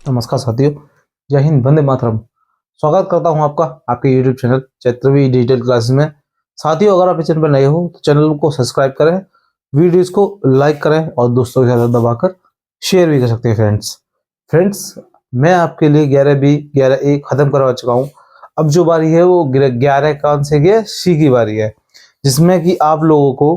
नमस्कार साथियों, जय हिंद, वंदे मातरम। स्वागत करता हूं आपका आपके YouTube चैनल चैत्रवी डिजिटल क्लासेस में। साथियों, अगर आप इस चैनल पर नए हो तो चैनल को सब्सक्राइब करें, वीडियोस को लाइक करें और दोस्तों के साथ दबाकर शेयर भी कर सकते हैं। फ्रेंड्स, मैं आपके लिए 11B 11A खत्म करवा चुका हूँ। अब जो बारी है वो 11 कौन से के सी की बारी है, जिसमें कि आप लोगों को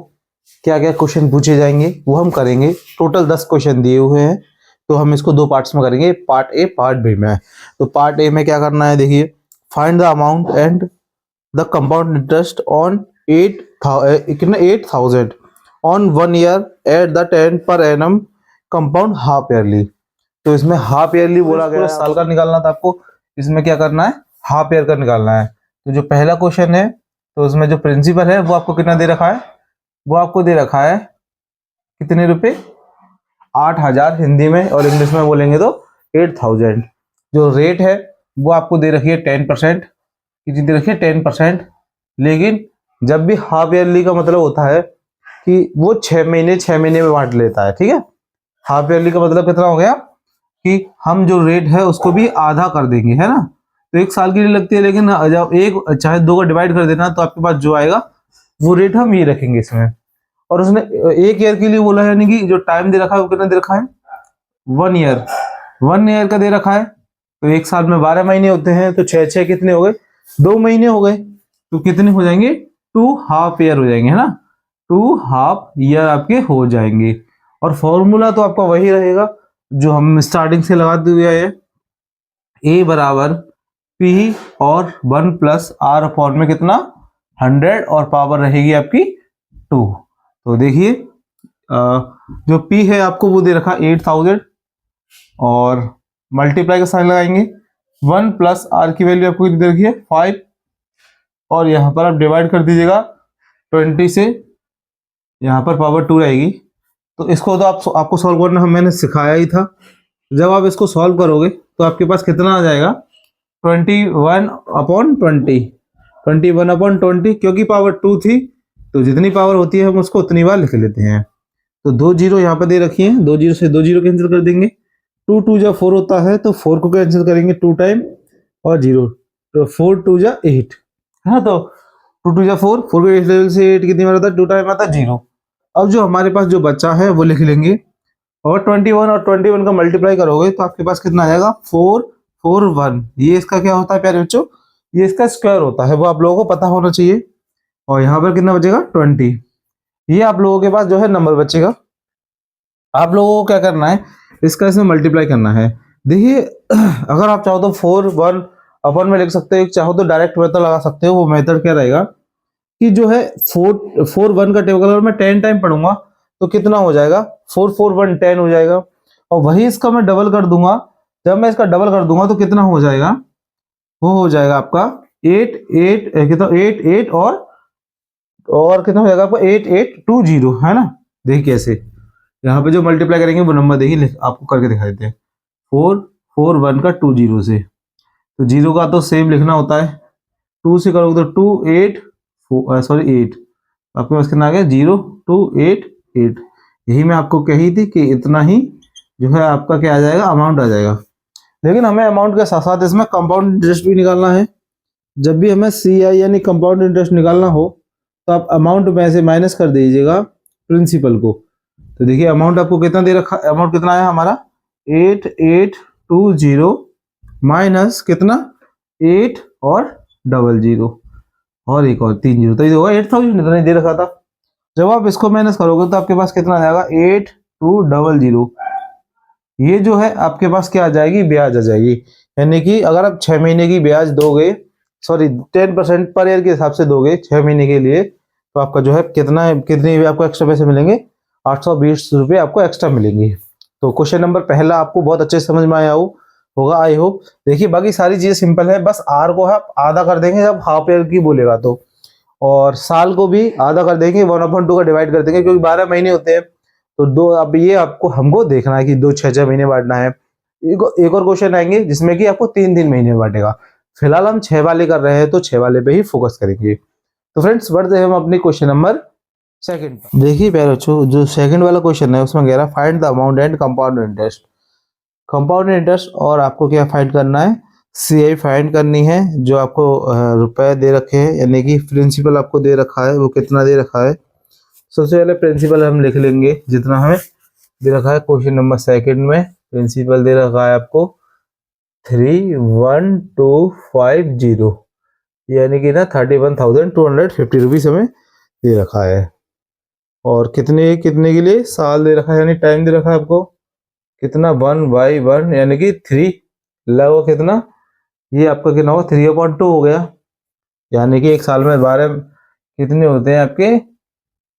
क्या क्या क्वेश्चन पूछे जाएंगे वो हम करेंगे। टोटल 10 क्वेश्चन दिए हुए हैं, तो हम इसको दो पार्ट्स में करेंगे, पार्ट ए पार्ट बी में। तो पार्ट ए में क्या करना है, देखिए, find the amount and the compound interest on 8,000 on 1 year at the 10 per annum compound half yearly. तो इसमें हाफ ईयरली बोला गया है, साल का निकालना था आपको। इसमें क्या करना है, हाफ ईयर का निकालना है। तो जो पहला क्वेश्चन है, तो उसमें जो प्रिंसिपल है वो आपको कितना दे रखा है, वो आपको दे रखा है कितने रुपए, 8,000 हिंदी में, और इंग्लिश में बोलेंगे तो 8,000। जो रेट है वो आपको दे रखी है 10%। कितनी दे रखी है, 10%। लेकिन जब भी हाफ ईयरली का मतलब होता है कि वो 6 महीने में बांट लेता है, ठीक है। हाफ ईयरली का मतलब कितना हो गया कि हम जो रेट है उसको भी आधा कर देंगे, है ना। तो 1 साल के लिए लगती है, लेकिन जब एक चाहे 2 का डिवाइड कर देना तो आपके पास जो आएगा वो रेट हम ये रखेंगे इसमें। और उसने 1 ईयर के लिए बोला है, यानी कि जो टाइम दे रखा है वो कितना दे रखा है, 1 ईयर। 1 ईयर का दे रखा है। तो 1 साल में 12 महीने होते हैं, तो 6 कितने हो गए, 2 महीने हो गए। तो कितने हो जाएंगे, 2 हाफ ईयर हो जाएंगे, है ना। 2 हाफ ईयर आपके हो जाएंगे। और फॉर्मूला तो आपका वही रहेगा जो हम स्टार्टिंग से लगाते हुए आए, ए बराबर पी और 1 प्लस आर अपॉन में कितना, 100, और पावर रहेगी आपकी 2। तो देखिए, जो P है आपको वो दे रखा 8,000, और मल्टीप्लाई का साइन लगाएंगे। 1 प्लस आर की वैल्यू आपको दे रखी है 5, और यहाँ पर आप डिवाइड कर दीजिएगा 20 से, यहाँ पर पावर 2 रहेगी। तो इसको तो आपको सॉल्व करना मैंने सिखाया ही था। जब आप इसको सॉल्व करोगे तो आपके पास कितना आ जाएगा, 21/20, 21/20, क्योंकि पावर 2 थी तो जितनी पावर होती है हम उसको उतनी बार लिख लेते हैं। तो 2 जीरो यहाँ पर दे रखी है, 2 जीरो से 2 जीरो कैंसिल कर देंगे। 2 2 जा 4 होता है, तो 4 को कैंसिल करेंगे 2 टाइम, और 0, तो 4 2 जा 8, है ना। तो 2 2 जा 4, 4 के लेवल से 8 कितनी बार आता है, 2 टाइम आता है 0। अब जो हमारे पास जो बच्चा है वो लिख लेंगे, और 21 और 21 का मल्टीप्लाई करोगे तो आपके पास कितना आ जाएगा, 4 4 1। ये इसका क्या होता है प्यारे बच्चों, ये इसका स्क्वायर होता है, वो आप लोगों को पता होना चाहिए। और यहाँ पर कितना बचेगा, 20। ये आप लोगों के पास जो है नंबर बचेगा। आप लोगों को क्या करना है, इसका इसमें मल्टीप्लाई करना है। देखिए, अगर आप चाहो तो 4 1 अपन में लिख सकते हो, चाहो तो डायरेक्ट मेथड लगा सकते हो। वो मेथड क्या रहेगा कि जो है 4 1 का टेबल अगर मैं 10 टाइम पढ़ूंगा तो कितना हो जाएगा, 4 4 1 10 हो जाएगा। और वही इसका मैं डबल कर दूंगा, जब मैं इसका डबल कर दूंगा तो कितना हो जाएगा, वो हो जाएगा आपका 8 8 कितना, 8 8 और कितना हो जाएगा आपका 8 8 2 0, है ना। देखिए कैसे, यहाँ पे जो मल्टीप्लाई करेंगे वो नंबर देखिए आपको करके दिखा देते हैं। 4 4 1 का 2 0 से, तो 0 का तो सेम लिखना होता है, 2 से करोगे तो 2 8 8, आपके पास कितना आ गया, 0 2 8 8। यही मैं आपको कही थी कि इतना ही जो है आपका क्या आ जाएगा, अमाउंट आ जाएगा। लेकिन हमें अमाउंट के साथ साथ इसमें कंपाउंड इंटरेस्ट भी निकालना है। जब भी हमें CI यानी कंपाउंड इंटरेस्ट निकालना हो तो आप अमाउंट में से माइनस कर दीजिएगा प्रिंसिपल को। तो देखिए, अमाउंट आपको कितना दे रखा, अमाउंट कितना है हमारा 8820 माइनस कितना 8 और 00 और एक और 3 जीरो, तो ये होगा 8,000, इतना ही दे रखा था। जब आप इसको माइनस करोगे तो आपके पास कितना आ जाएगा, 8200। ये जो है आपके पास क्या आ जाएगी, ब्याज आ जाएगी। यानी कि अगर आप 6 महीने की ब्याज दोगे, सॉरी 10% पर ईयर के हिसाब से दोगे 6 महीने के लिए, तो आपका जो है कितने भी आपको एक्स्ट्रा पैसे मिलेंगे, 820 रुपये आपको एक्स्ट्रा मिलेंगे। तो क्वेश्चन नंबर पहला आपको बहुत अच्छे से समझ में आया होगा, आई होप। देखिए, बाकी सारी चीजें सिंपल है, बस आर को आप आधा कर देंगे जब हाफ ईयर की बोलेगा तो, और साल को भी आधा कर देंगे, 1/2 का डिवाइड कर देंगे, क्योंकि 12 महीने होते हैं। तो दो, अब ये आपको हमको देखना है कि 2 6 महीने बांटना है। एक और क्वेश्चन आएंगे जिसमें कि आपको 3 महीने में बांटेगा। फिलहाल हम 6 वाले कर रहे हैं तो 6 वाले पे ही फोकस करेंगे। तो फ्रेंड्स, बढ़ते हैं हम अपने क्वेश्चन नंबर सेकंड पर। देखिए प्यारे बच्चों, जो सेकंड वाला क्वेश्चन है उसमें कह रहा है find the amount and compound interest. Compound interest, और आपको क्या फाइंड करना है, CI फाइंड करनी है, जो आपको रुपए दे रखे हैं, यानी कि प्रिंसिपल आपको दे रखा है, वो कितना दे रखा है। सबसे पहले प्रिंसिपल हम लिख लेंगे जितना हमें दे रखा है। क्वेश्चन नंबर सेकंड में प्रिंसिपल दे रखा है आपको 31250, यानी कि ना 31,250 रुपीज हमें दे रखा है। और कितने कितने के लिए साल दे रखा है, यानी टाइम दे रखा है आपको कितना, 1/1 यानी कि 3 लगो कितना, ये आपका कितना होगा 3/2 हो गया। यानी कि एक साल में 12 कितने होते हैं आपके,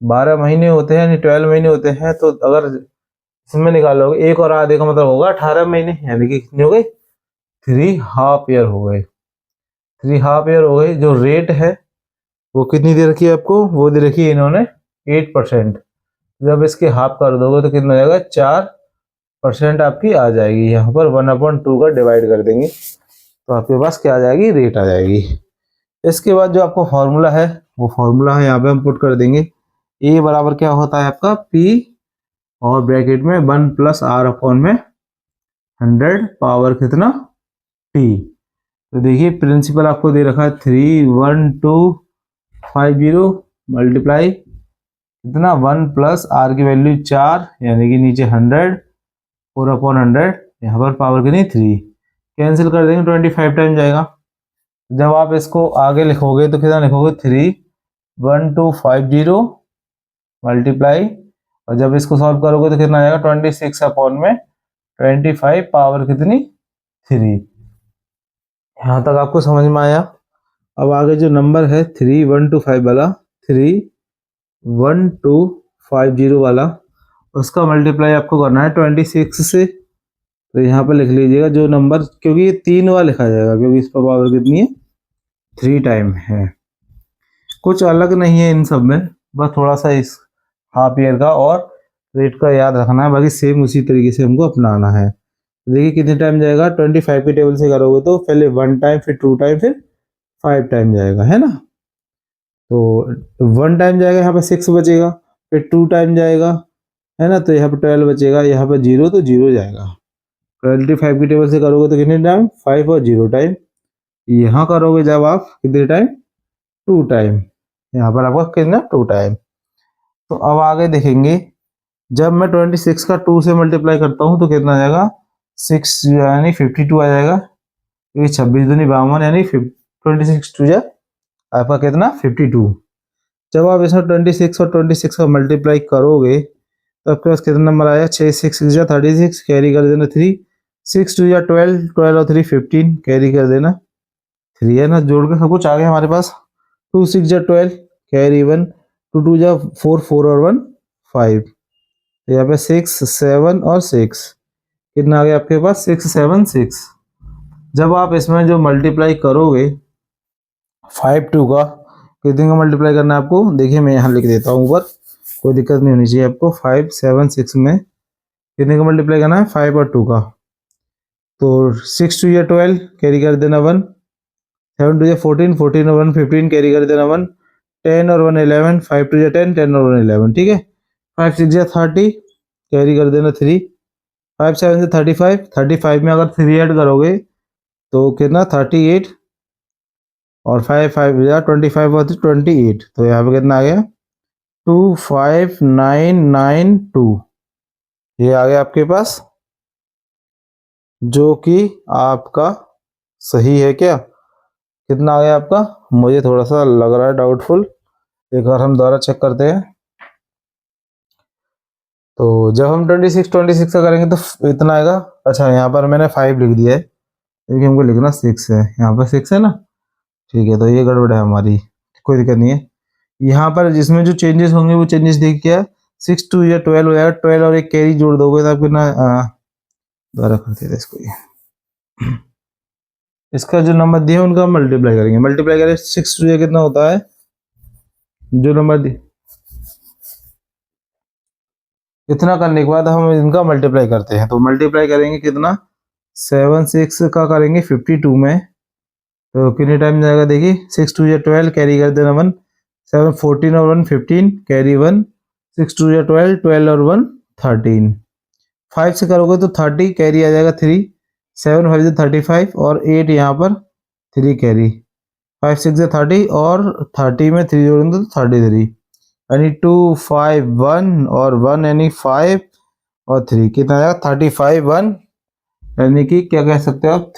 12 महीने होते हैं, यानी 12 महीने होते हैं। तो अगर इसमें निकालोगे एक और आधे का मतलब होगा 18 महीने, यानी कि कितने हो गए, 3.5 ईयर हो गए। 3.5 ईयर हो गए। जो रेट है वो कितनी दे रखी है आपको, वो दे रखी है इन्होंने 8%। जब इसके हाफ कर दोगे तो कितना हो जाएगा, 4% आपकी आ जाएगी। यहाँ पर 1/2 का डिवाइड कर देंगे तो आपके पास क्या आ जाएगी, रेट आ जाएगी। इसके बाद जो आपको फॉर्मूला है, वो फॉर्मूला है यहाँ पे हम पुट कर देंगे। ए बराबर क्या होता है आपका, P और ब्रैकेट में 1+R/100 पावर कितना, T। तो देखिए प्रिंसिपल आपको दे रखा है 31250 मल्टीप्लाई कितना, 1+R की वैल्यू 4, यानी कि नीचे 100, 4/100, यहाँ पर पावर कितनी 3, कैंसिल कर देंगे, 25 टाइम जाएगा। जब आप इसको आगे लिखोगे तो कितना लिखोगे, 31250 मल्टीप्लाई, और जब इसको सॉल्व करोगे तो कितना आ जाएगा, 26/25 पावर कितनी 3। यहाँ तक आपको समझ में आया। अब आगे जो नंबर है 3125 वाला, 31250 वाला, उसका मल्टीप्लाई आपको करना है 26 से। तो यहाँ पर लिख लीजिएगा जो नंबर, क्योंकि ये 3 बार लिखा जाएगा, क्योंकि इस पर पावर कितनी है, 3 टाइम है। कुछ अलग नहीं है इन सब में, बस थोड़ा सा इस हाफ ईयर का और रेट का याद रखना है, बाकी सेम उसी तरीके से हमको अपनाना है। देखिए कितने टाइम जाएगा, 25 की टेबल से करोगे तो पहले 1 टाइम, फिर 2 टाइम, फिर 5 टाइम जाएगा, है ना। तो 1 टाइम जाएगा, यहाँ पर 6 बचेगा, फिर 2 टाइम जाएगा, है ना, तो यहाँ पर 12 बचेगा, यहाँ पर 0 तो 0 जाएगा। 25 की टेबल से करोगे तो कितने टाइम, 5 और 0 टाइम। यहाँ करोगे जब आप कितने टाइम, 2 टाइम, यहाँ पर आपका कितना 2 टाइम। तो अब आगे देखेंगे, जब मैं 26 का 2 से मल्टीप्लाई करता हूँ तो कितना आ जाएगा, 6 यानी 52 आ जाएगा। ये 26 दूनी 52, यानी 26 2 जा आपका कितना 52। जब आप इसमें 26 और 26 का मल्टीप्लाई करोगे तो आपके पास कितना नंबर आया, 6 6 जा 36, कैरी कर देना 3, 6 2 जा 12, 12 और 3 15, कैरी कर देना 3, है ना, जोड़ के सब कुछ आ गया हमारे पास। 2 6 जा 12, कैरी 1, 2 2 जा 4, 4 और 1 5, यहाँ पे 6 7 और 6, कितना आ गया आपके पास, 6 7 6। जब आप इसमें जो मल्टीप्लाई करोगे 5 2 का, कितने का मल्टीप्लाई करना है आपको, देखिए मैं यहाँ लिख देता हूँ ऊपर, कोई दिक्कत नहीं होनी चाहिए आपको। 5 7 6 में कितने का मल्टीप्लाई करना है, 5 और 2 का। तो 6 2 या 12, कैरी कर देना 1, 7 2 या 14, 14 और 1 15, कैरी कर देना 1, 10 और 1 11, 5 2 या 10, 10 और 1 11, ठीक है। 5 6 या 30, कैरी कर देना 3, 5 7 से 35, 35 में अगर 3 ऐड करोगे तो कितना 38, और 5 5 या 25 और 28, तो यहाँ पे कितना आ गया 25992, ये आ गया आपके पास, जो कि आपका सही है। क्या कितना आ गया आपका, मुझे थोड़ा सा लग रहा है डाउटफुल, एक बार हम दोबारा चेक करते हैं। तो जब हम 26 का करेंगे तो इतना आएगा। अच्छा यहाँ पर मैंने 5 लिख दिया है क्योंकि हमको लिखना 6 है, यहाँ पर 6 है ना, ठीक है, तो ये गड़बड़ है हमारी, कोई दिक्कत नहीं है। यहाँ पर जिसमें जो चेंजेस होंगे वो चेंजेस देख क्या, 6 2 या 12 हो जाएगा, 12 और एक कैरी जोड़ दोगे तो आपको ना, दोबारा करते थे इसको, ये इसका जो नंबर दिया उनका मल्टीप्लाई करेंगे, मल्टीप्लाई करें 6 2 या कितना होता है, जो नंबर दिया इतना करने के बाद हम इनका मल्टीप्लाई करते हैं। तो मल्टीप्लाई करेंगे कितना, 7 6 का करेंगे 52 में, तो कितने टाइम जाएगा, देखिए 6 2 या 12, कैरी कर देना 1, 7 14 और 1 15, कैरी 1, 6 2 या 12, 12 और 1 13, 5 से करोगे तो 30 कैरी आ जाएगा 3, 7 5 से 35 और 8 यहाँ पर 3 कैरी, 5 6 से 30 और 30 में 3 जोड़ेंगे तो 33, यानी 2 5 1 और 1 यानी 5 और 3 कितना आ जाएगा 35 1, यानी कि क्या कह सकते हो आप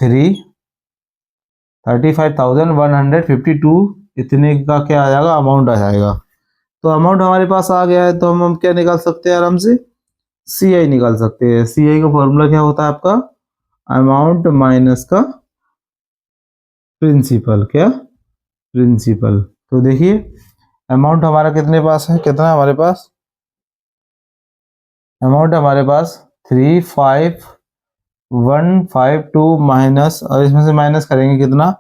35,152 इतने का क्या आ जाएगा अमाउंट आ जाएगा। तो अमाउंट हमारे पास आ गया है, तो हम क्या निकाल सकते हैं आराम से, सी आई निकाल सकते हैं। सी आई का फॉर्मूला क्या होता है आपका, अमाउंट माइनस का प्रिंसिपल, क्या प्रिंसिपल। तो देखिए अमाउंट हमारा कितने पास है, कितना है हमारे पास, अमाउंट हमारे पास 35152 माइनस, और इसमें से माइनस करेंगे कितना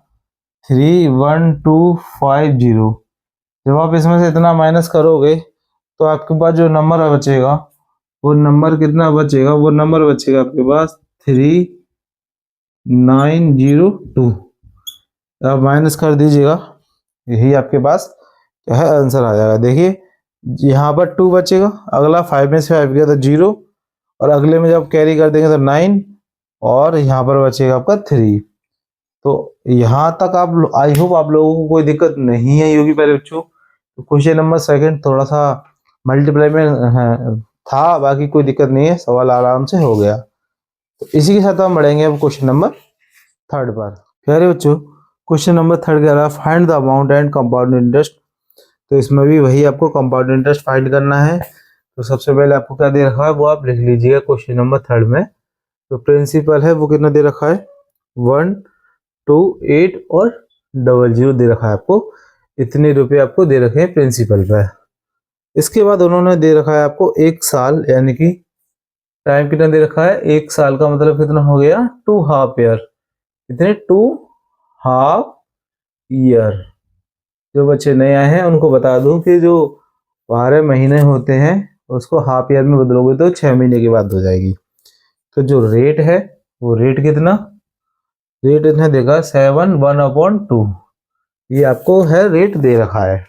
31250। जब आप इसमें से इतना माइनस करोगे तो आपके पास जो नंबर बचेगा वो नंबर कितना बचेगा, वो नंबर बचेगा आपके पास 3902। आप माइनस कर दीजिएगा, यही आपके पास क्या है आंसर आ जाएगा। देखिए यहाँ पर 2 बचेगा, अगला 5 में से 5 गया तो 0, और अगले में जब कैरी कर देंगे तो 9, और यहाँ पर बचेगा आपका 3। तो यहाँ तक आप, आई होप आप लोगों को कोई दिक्कत नहीं आई होगी पहले बच्चों। तो क्वेश्चन नंबर सेकंड थोड़ा सा मल्टीप्लाई में था, बाकी कोई दिक्कत नहीं है, सवाल आराम से हो गया। तो इसी के साथ हम बढ़ेंगे अब क्वेश्चन नंबर थर्ड पर। प्यारे बच्चों क्वेश्चन नंबर थर्ड कह रहा है find the amount and compound interest. तो इसमें भी वही आपको कंपाउंड इंटरेस्ट फाइंड करना है। तो सबसे पहले आपको क्या दे रखा है वो आप लिख लीजिएगा क्वेश्चन नंबर थर्ड में। तो प्रिंसिपल है वो कितना दे रखा है 1 2 8 और 00 दे रखा है आपको, इतने रुपए आपको दे रखे हैं प्रिंसिपल पे। इसके बाद उन्होंने दे रखा है आपको 1 साल, यानी कि टाइम कितना दे रखा है 1 साल का मतलब कितना हो गया 2 हाफ ईयर, कितने 2 हाफ ईयर। जो बच्चे नए आए हैं उनको बता दूं कि जो 12 महीने होते हैं उसको हाफ ईयर में बदलोगे तो 6 महीने के बाद हो जाएगी। तो जो रेट है वो रेट कितना, रेट इतना देगा 7/1/2, ये आपको है रेट दे रखा है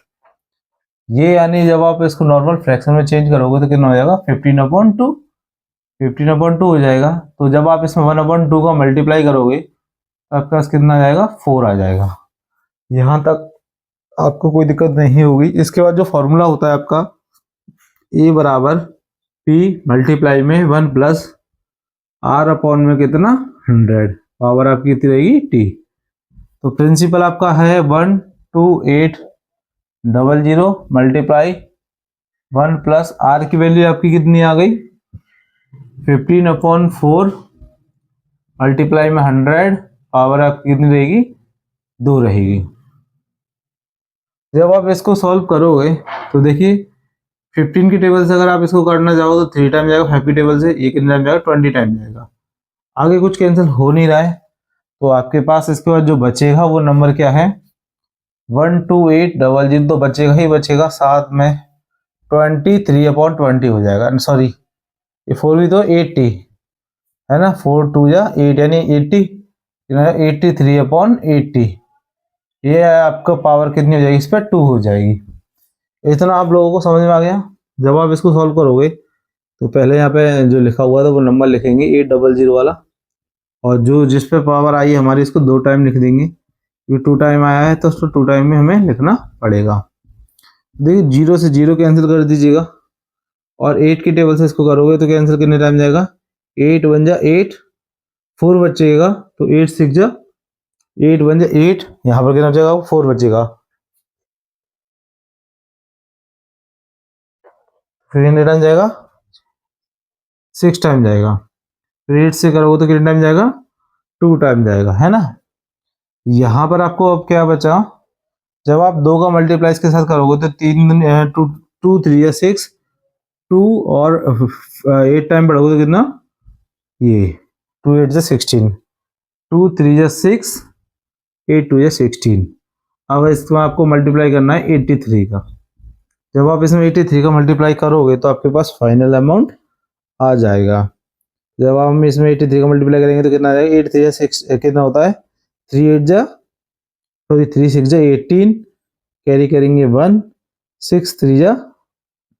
ये, यानी जब आप इसको नॉर्मल फ्रैक्शन में चेंज करोगे तो कितना हो जाएगा 15/2, 15/2 हो जाएगा। तो जब आप इसमें 1/2 का मल्टीप्लाई करोगे तो आपके पास कितना आ जाएगा 4 आ जाएगा। यहाँ तक आपको कोई दिक्कत नहीं होगी। इसके बाद जो फॉर्मूला होता है आपका ए बराबर पी मल्टीप्लाई में 1 प्लस आर अपॉन में कितना 100, पावर आपकी कितनी रहेगी टी। तो प्रिंसिपल आपका है 12800 मल्टीप्लाई 1 प्लस आर की वैल्यू आपकी कितनी आ गई 15/4 मल्टीप्लाई में 100, पावर आपकी कितनी रहेगी 2 रहेगी। जब आप इसको सॉल्व करोगे तो देखिए 15 की टेबल से अगर आप इसको करना चाहो तो 3 टाइम जाएगा, 5 की टेबल से ये कितना टाइम जाएगा 20 टाइम जाएगा। आगे कुछ कैंसिल हो नहीं रहा है, तो आपके पास इसके बाद जो बचेगा वो नंबर क्या है 12800 तो बचेगा ही बचेगा, साथ में 23/20 हो जाएगा, सॉरी ये 4 भी तो 80 है ना, 4 2 या 8 यानी 80, 83/80, ये आपका पावर कितनी हो जाएगी इस पर 2 हो जाएगी। इतना आप लोगों को समझ में आ गया। जब आप इसको सॉल्व करोगे तो पहले यहाँ पे जो लिखा हुआ था वो नंबर लिखेंगे 800 वाला, और जो जिस पे पावर आई है हमारी इसको 2 टाइम लिख देंगे, ये 2 टाइम आया है तो उसको 2 टाइम में हमें लिखना पड़ेगा। देखिए 0 से 0 कैंसिल कर दीजिएगा, और 8 की टेबल से इसको करोगे तो कैंसिल कितने टाइम जाएगा 8 1 जा 8, 4 बचेगा तो 8 6 जा 8 1 जा 8, यहाँ पर कितना बचेगा 4 बचेगा, फिर कितने टाइम जाएगा 6 टाइम जाएगा, फिर 8 से करोगे तो कितने टाइम जाएगा 2 टाइम जाएगा, है ना। यहाँ पर आपको अब क्या बचा, जब आप 2 का मल्टीप्लाई इसके साथ करोगे तो 3 2 2 3 या 6, 2 और 8 टाइम बढ़ोगे तो कितना ये 2 8 जा 16, 2 3 जा 6, 8 2 जा 16। अब इसमें आपको मल्टीप्लाई करना है 83 का। जब आप इसमें 83 का मल्टीप्लाई करोगे तो आपके पास फाइनल अमाउंट आ जाएगा। जब हम इसमें 83 का मल्टीप्लाई करेंगे तो कितना आ जाएगा 8 3 जा 6 कितना होता है 3 8 जा सॉरी 3 6 जा 18, कैरी करेंगे 1, 6 3 जा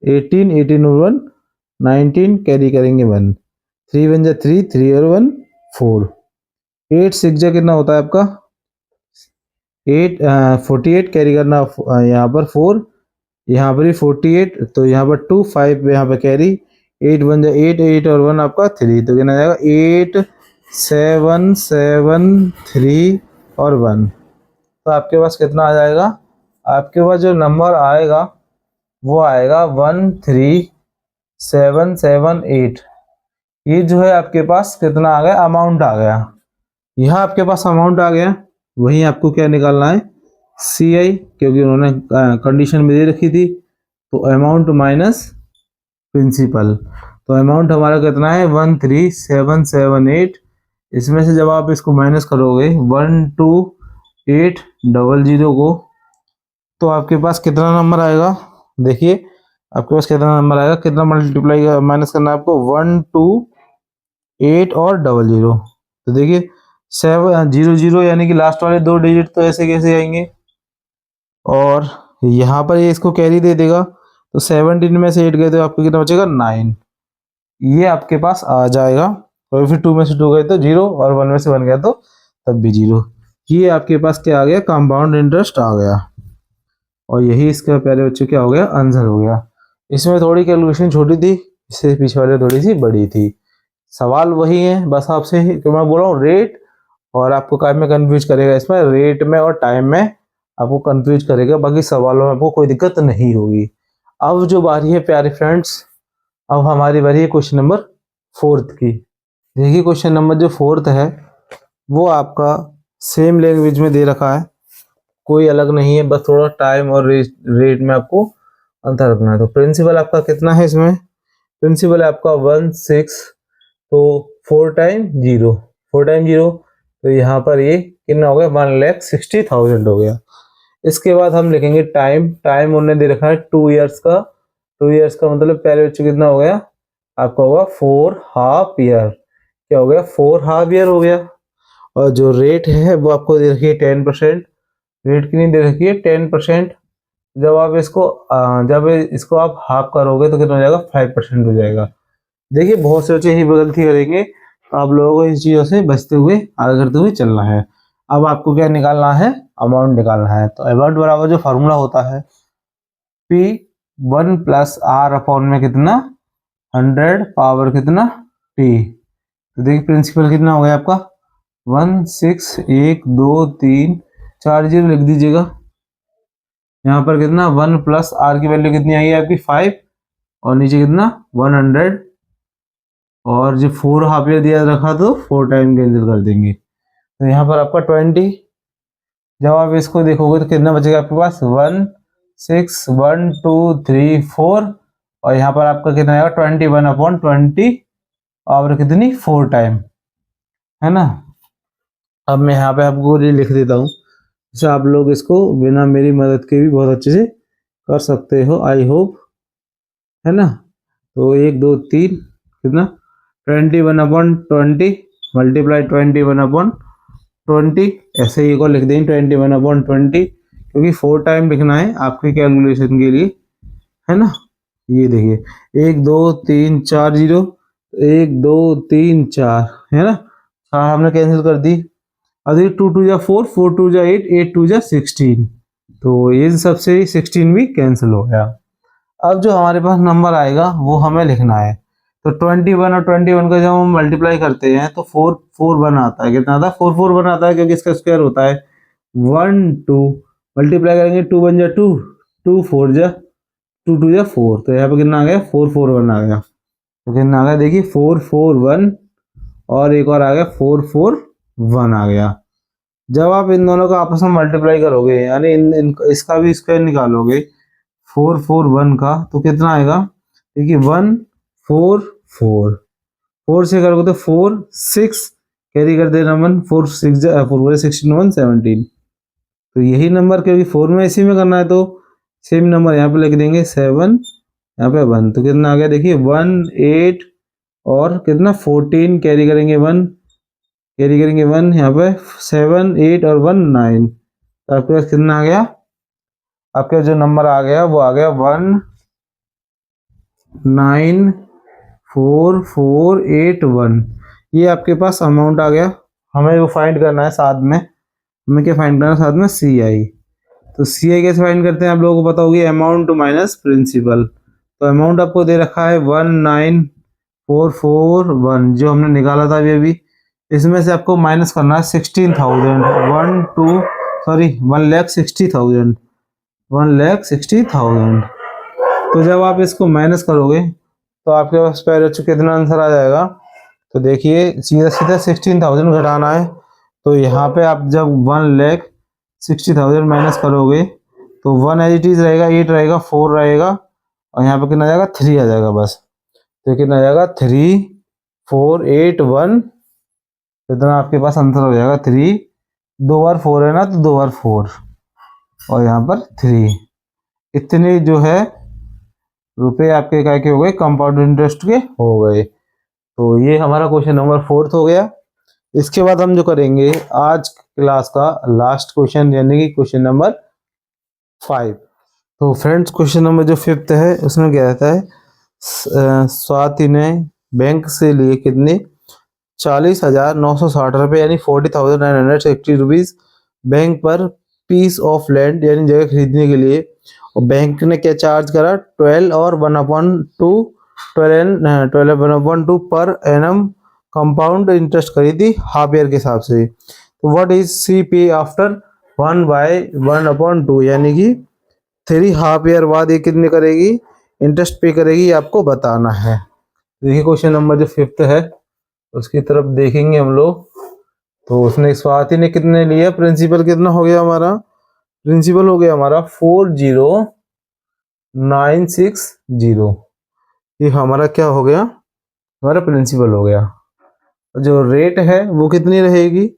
18, 18 और 1 19, कैरी करेंगे 1, 3 1 जा 3, 3 और 1 4, 8 6 जा कितना होता है आपका 8, 48 कैरी करना यहाँ पर 4, यहाँ पर भी 48, तो यहाँ पर 2 5 यहाँ पर कैरी, 8 1 जा 8, 8 और 1 आपका 3, तो कितना जाएगा 8 7 7 3 और 1, तो आपके पास कितना आ जाएगा, आपके पास जो नंबर आएगा वो आएगा 13778। ये जो है आपके पास कितना आ गया, अमाउंट आ गया। यहाँ आपके पास अमाउंट आ गया, वहीं आपको क्या निकालना है, सी आई, क्योंकि उन्होंने कंडीशन में दे रखी थी, तो अमाउंट माइनस प्रिंसिपल, तो अमाउंट हमारा कितना है 13778। इसमें से जब आप इसको माइनस करोगे 12800 को, तो आपके पास कितना नंबर आएगा, देखिए आपके पास कितना नंबर आएगा, कितना मल्टीप्लाई माइनस करना है आपको 128 और 00, तो देखिए 700 यानी कि लास्ट वाले 2 डिजिट तो ऐसे कैसे आएंगे, और यहाँ पर ये इसको कैरी दे देगा, तो 17 में से 8 गए तो आपको कितना बचेगा 9, ये आपके पास आ जाएगा, और फिर 2 में से 2 गए तो 0, और 1 में से 1 गया तो तब भी 0, ये आपके पास क्या आ गया, कंपाउंड इंटरेस्ट आ गया, और यही इसका पहले बच्चों क्या हो गया, आंसर हो गया। इसमें थोड़ी कैलकुलेशन छोटी थी, इससे पीछे वाले थोड़ी सी बड़ी थी, सवाल वही है, बस आपसे क्यों मैं बोल रहा हूँ रेट, और आपको काय में कंफ्यूज करेगा, इसमें रेट में और टाइम में आपको कंफ्यूज करेगा, बाकी सवालों में आपको कोई दिक्कत नहीं होगी। अब जो बारी है प्यारे फ्रेंड्स, अब हमारी बारी है क्वेश्चन नंबर 4 की। देखिए क्वेश्चन नंबर जो 4 है वो आपका सेम लैंग्वेज में दे रखा है, कोई अलग नहीं है, बस थोड़ा टाइम और रेट में आपको अंतर रखना है। तो प्रिंसिपल आपका कितना है, इसमें प्रिंसिपल है आपका 16, तो 4 टाइम 0, 4 टाइम 0, तो यहाँ पर ये कितना हो गया 1,60,000 हो गया। इसके बाद हम लिखेंगे टाइम, टाइम उन्होंने दे रखा है 2 इयर्स का, 2 इयर्स का मतलब पहले बच्चों कितना हो गया आपका होगा 4 हाफ ईयर, क्या हो गया 4 हाफ ईयर हो गया। और जो रेट है वो आपको दे रखी है 10%, रेट की नहीं दे रखी है 10%, जब आप इसको आप हाफ करोगे तो कितना हो जाएगा 5% हो जाएगा। देखिए बहुत से बच्चे यही गलती करेंगे, तो आप लोगों को इस चीज़ों से बचते हुए आगे करते हुए चलना है। अब आपको क्या निकालना है, अमाउंट निकालना है, तो अमाउंट बराबर जो फार्मूला होता है P1 प्लस R अपॉन में कितना 100 पावर कितना T, तो देखिए प्रिंसिपल कितना हो गया आपका 1612340 लिख दीजिएगा। यहाँ पर कितना 1 प्लस R की वैल्यू कितनी आई है आपकी 5, और नीचे कितना 100, और जो 4 हाफ ईयर दिया रखा तो 4 टाइम कैंसिल कर देंगे, तो यहाँ पर आपका 20, जब आप इसको देखोगे तो कितना बचेगा आपके पास 1 6 1 2 3 4, और यहाँ पर आपका कितना आएगा 21/20, और कितनी 4 टाइम, है ना। अब मैं यहाँ पे आपको ये लिख देता हूँ, जैसे आप लोग इसको बिना मेरी मदद के भी बहुत अच्छे से कर सकते हो, आई होप, है ना। तो 1 2 3 कितना 21/20 मल्टीप्लाई 21/20, ऐसे ही को लिख देंगे 21/20, क्योंकि 4 टाइम लिखना है आपकी कैलकुलेशन के लिए, है ना। ये देखिए 1 2 3 4 0, 1 2 3 4, है ना, 4 हमने कैंसिल कर दी। अब देखिए 2 2 जा 4, 4 2 जा 8, 8 2 जा 16, तो ये सबसे 16 भी कैंसिल हो गया। अब जो हमारे पास नंबर आएगा वो हमें लिखना है, तो 21 और 21 का जब हम मल्टीप्लाई करते हैं तो 4 4 1 आता है, कितना आता है 4 4 1 आता है, क्योंकि इसका स्क्वायर होता है 1 2, मल्टीप्लाई करेंगे 2 1 जा 2, 2 4 जा 2 2 जा 4, तो यहाँ पे कितना आ गया 4 4 1 आ गया, तो कितना आ गया देखिए 4 4 1, और एक और आ गया 4 4 1 आ गया। जब आप इन दोनों का आपस में मल्टीप्लाई करोगे, यानी इसका भी स्क्वायर निकालोगे 4 4 1 का, तो कितना आएगा देखिए 1 4 4, 4 से करोगे तो 4 6 कैरी कर देना 1, 4 6 4 16 1 17, तो यही नंबर क्योंकि 4 में इसी में करना है तो सेम नंबर यहाँ पे लिख देंगे 7, यहाँ पे 1, तो कितना आ गया देखिए 1 8, और कितना 14 कैरी करेंगे 1, कैरी करेंगे 1, यहाँ पे 7 8 और 1 9, तो आपके पास कितना आ गया, आपका जो नंबर आ गया वो आ गया 19 4481, ये आपके पास अमाउंट आ गया। हमें वो फाइंड करना है साथ में, हमें क्या फाइंड करना है साथ में, सी आई। तो सी आई कैसे फाइंड करते हैं आप लोगों को पता होगी, अमाउंट माइनस प्रिंसिपल। तो अमाउंट आपको दे रखा है 19441 जो हमने निकाला था अभी। इसमें से आपको माइनस करना है 16,000, 1,60,000, 1,60,000। तो जब आप इसको माइनस करोगे तो आपके पास पहले कितना आंसर आ जाएगा। तो देखिए सीधा सीधा 16,000 घटाना है। तो यहाँ पे आप जब 1,60,000 माइनस करोगे तो 1 एज इट इज रहेगा, 8 रहेगा, 4 रहेगा, और यहाँ पे कितना आ जाएगा, 3 आ जाएगा बस। तो कितना आ जाएगा, 3,481। इतना आपके पास आंसर हो जाएगा 3, 2 बार 4 है ना, तो 2 बार 4 और यहाँ पर 3। इतने जो है रुपए आपके क्या के हो गए, कंपाउंड इंटरेस्ट के हो गए। तो ये हमारा क्वेश्चन नंबर 4 हो गया। इसके बाद हम जो करेंगे आज क्लास का लास्ट क्वेश्चन, यानी कि क्वेश्चन नंबर 5। तो फ्रेंड्स क्वेश्चन नंबर जो 5 है उसमें क्या रहता है, स्वाति ने बैंक से लिए कितने, 40,960 रुपये यानी 40,960 रुपीज बैंक पर पीस ऑफ लैंड यानी जगह खरीदने के लिए, और बैंक ने क्या चार्ज करा, 12 और 1/2 पर एनम कंपाउंड इंटरेस्ट करी थी हाफ ईयर के हिसाब से। तो व्हाट इज सी पे आफ्टर 1/1/2 यानी कि 3 हाफ ईयर बाद ये कितने करेगी, इंटरेस्ट पे करेगी, आपको बताना है। देखिए क्वेश्चन नंबर जो 5 है उसकी तरफ देखेंगे हम लोग। तो उसने स्वाति ने कितने लिया, प्रिंसिपल कितना हो गया हमारा, प्रिंसिपल हो गया हमारा 40,960। ये हमारा क्या हो गया, हमारा प्रिंसिपल हो गया। जो रेट है वो कितनी रहेगी,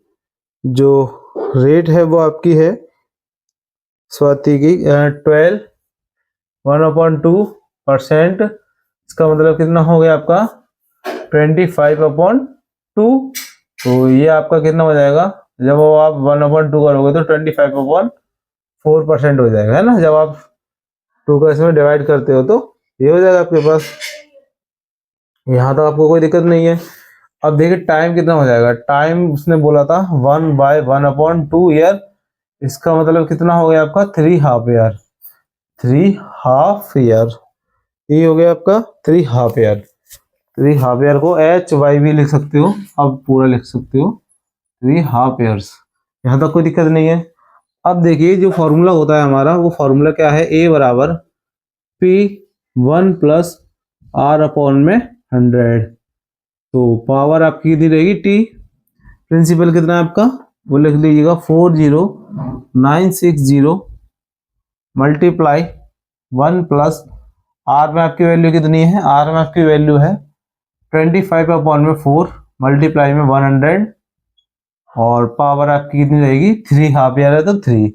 जो रेट है वो आपकी है स्वाति की 12 1/2%। इसका मतलब कितना हो गया आपका 25/2। तो ये आपका कितना हो जाएगा, जब आप 1/2 करोगे तो 25/4% हो जाएगा, है ना। जब आप 2 का इसमें डिवाइड करते हो तो ये हो जाएगा आपके पास। यहाँ तो आपको कोई दिक्कत नहीं है। अब देखिए टाइम कितना हो जाएगा, टाइम उसने बोला था 1/1/2 ईयर। इसका मतलब कितना हो गया आपका 3 हाफ ईयर, 3 हाफ ईयर। ये हो गया आपका 3 हाफ ईयर। 3 हाफ ईयर को HY भी लिख सकते हो, अब पूरा लिख सकते हो 3 हाफ ईयर्स। यहाँ तक कोई दिक्कत नहीं है। अब देखिए जो फॉर्मूला होता है हमारा, वो फॉर्मूला क्या है, A बराबर P1 प्लस R/100। तो पावर आपकी कितनी रहेगी T, प्रिंसिपल कितना है आपका वो लिख लीजिएगा 40,960 मल्टीप्लाई 1 प्लस R में आपकी वैल्यू कितनी है, R में आपकी वैल्यू है 25/4 मल्टीप्लाई में 100, और पावर आपकी कितनी रहेगी 3 हाफ ईयर है तो 3।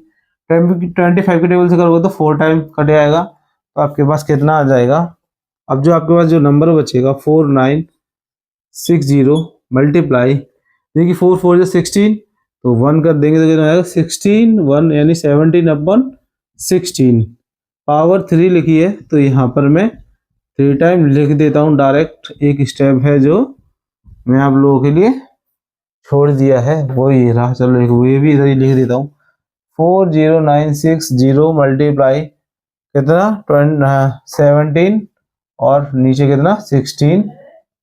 25 के टेबल से करोगे तो 4 टाइम कट जाएगा, तो आपके पास कितना आ जाएगा। अब जो आपके पास जो नंबर बचेगा 4960 मल्टीप्लाई, देखिए 4 4 16, तो 1 कर देंगे तो कितना आएगा 16 1 यानी 17/16। पावर 3 लिखी है तो यहाँ पर मैं 3 टाइम लिख देता हूँ डायरेक्ट। एक स्टेप है जो मैं आप लोगों के लिए छोड़ दिया है वो ये रहा, चलो एक वो भी इधर ही लिख देता हूँ। 40,960 मल्टीप्लाई कितना 17 और नीचे कितना 16,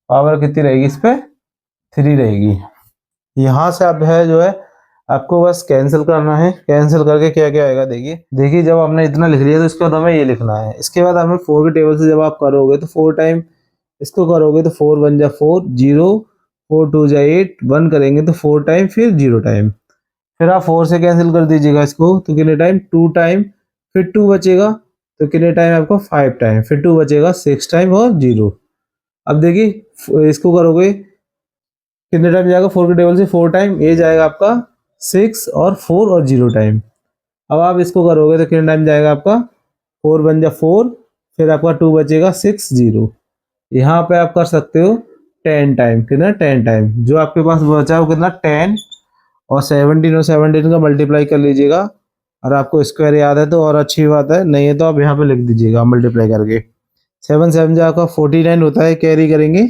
पावर कितनी रहेगी इस पे 3 रहेगी। यहाँ से अब है जो है आपको बस कैंसिल करना है। कैंसिल करके क्या क्या आएगा, देखिए जब आपने इतना लिख लिया तो इसके बाद हमें ये लिखना है। इसके बाद हमें 4 के टेबल से जब आप करोगे तो 4 टाइम इसको करोगे तो 4 1 जा 4 0, 4 2 जा 8, 1 करेंगे तो 4 टाइम फिर 0 टाइम, फिर आप 4 से कैंसिल कर दीजिएगा इसको तो कितने टाइम 2 टाइम, फिर 2 बचेगा तो कितने टाइम आपको 5 टाइम, फिर 2 बचेगा 6 टाइम और 0। अब देखिए इसको करोगे कितने टाइम जाएगा 4 के टेबल से 4 टाइम, ये जाएगा आपका 6 और 4 और 0 टाइम। अब आप इसको करोगे तो कितने टाइम जाएगा आपका 4 1 जा 4, फिर आपका 2 बचेगा 6 0। यहाँ पे आप कर सकते हो 10 टाइम, कितना 10 टाइम। जो आपके पास बचा वो कितना 10 और 17 का मल्टीप्लाई कर लीजिएगा। और आपको स्क्वायर याद है तो और अच्छी बात है, नहीं है तो आप यहाँ पे लिख दीजिएगा मल्टीप्लाई करके। 7 7 जो आपका 49 होता है, कैरी करेंगे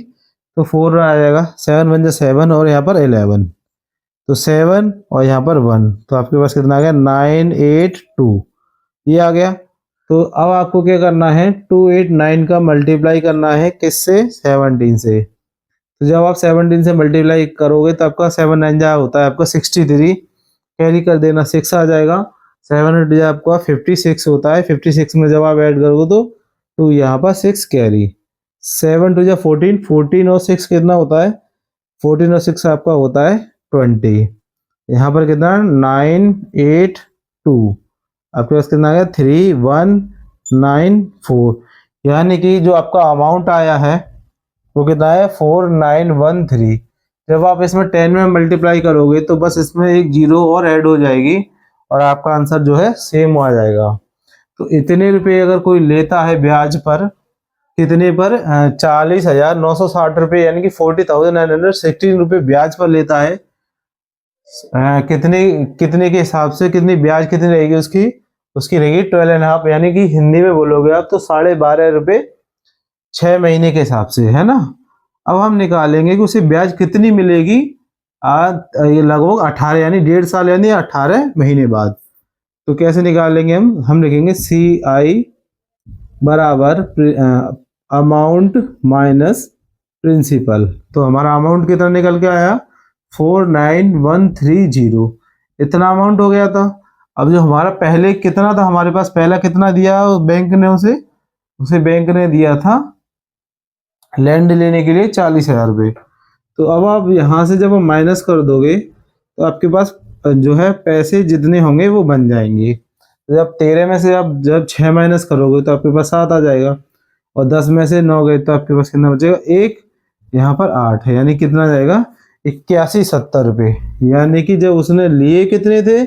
तो 4 आ जाएगा, 7 1 7 और यहाँ पर 11, तो 7 और यहाँ पर 1, तो आपके पास कितना आ गया 982, ये आ गया। तो अब आपको क्या करना है, 289 का मल्टीप्लाई करना है किससे, 17 से। तो जब आप 17 से मल्टीप्लाई करोगे तो आपका 7 9 जा होता है आपका 63, कैरी कर देना 6 आ जाएगा, 7 8 आपका 56 होता है, 56 में जब आप ऐड करोगे तो यहाँ पर 6 कैरी, 7 2 14, 14 और 6 कितना होता है, 14 और 6 आपका होता है 20, यहाँ पर कितना 982, आपके पास कितना आ गया 3194, यानी कि जो आपका अमाउंट आया है वो कितना है 4913। जब आप इसमें 10 में मल्टीप्लाई करोगे तो बस इसमें एक जीरो और ऐड हो जाएगी और आपका आंसर जो है सेम आ जाएगा। तो इतने रुपए अगर कोई लेता है ब्याज पर, कितने पर, 40,960 रुपये, यानी कि 40,916 रुपये ब्याज पर लेता है। कितने कितने के हिसाब से कितनी ब्याज कितनी रहेगी उसकी, उसकी रहेगी 12.5, यानी कि हिंदी में बोलोगे आप तो 12.5 रुपये 6 महीने के हिसाब से, है ना। अब हम निकालेंगे कि उसे ब्याज कितनी मिलेगी, ये लगभग 18 यानी 1.5 साल यानी 18 महीने बाद। तो कैसे निकालेंगे हम लिखेंगे CI बराबर अमाउंट माइनस प्रिंसिपल। तो हमारा अमाउंट कितना निकल के आया 49130, इतना अमाउंट हो गया था। अब जो हमारा पहले कितना था, हमारे पास पहला कितना दिया बैंक ने, उसे बैंक ने दिया था लैंड लेने के लिए 40,000 रुपये। तो अब आप यहाँ से जब आप माइनस कर दोगे तो आपके पास जो है पैसे जितने होंगे वो बन जाएंगे। तो जब 13 में से आप जब 6 माइनस करोगे तो आपके पास 7 आ जाएगा, और 10 में से 9 गए तो आपके पास कितना बचेगा, एक यहाँ पर 8 है, यानी कितना जाएगा 8170 रुपये। यानी कि जब उसने लिए कितने थे,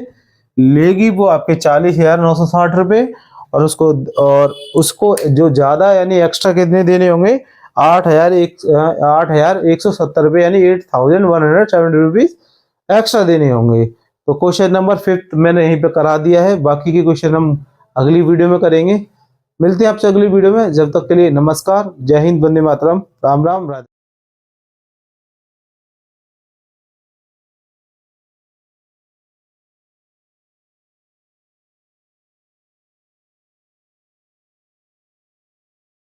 लेगी वो आपके 40,960 रुपये, और उसको जो ज्यादा यानी एक्स्ट्रा कितने देने होंगे 8,170 रुपये, यानी 8,170 रुपीज एक्स्ट्रा देने होंगे। तो क्वेश्चन नंबर 5 मैंने यहीं पे करा दिया है, बाकी के क्वेश्चन हम अगली वीडियो में करेंगे। मिलते हैं आपसे अगली वीडियो में, जब तक के लिए नमस्कार, जय हिंद, वंदे मातरम, राम राम, राधे।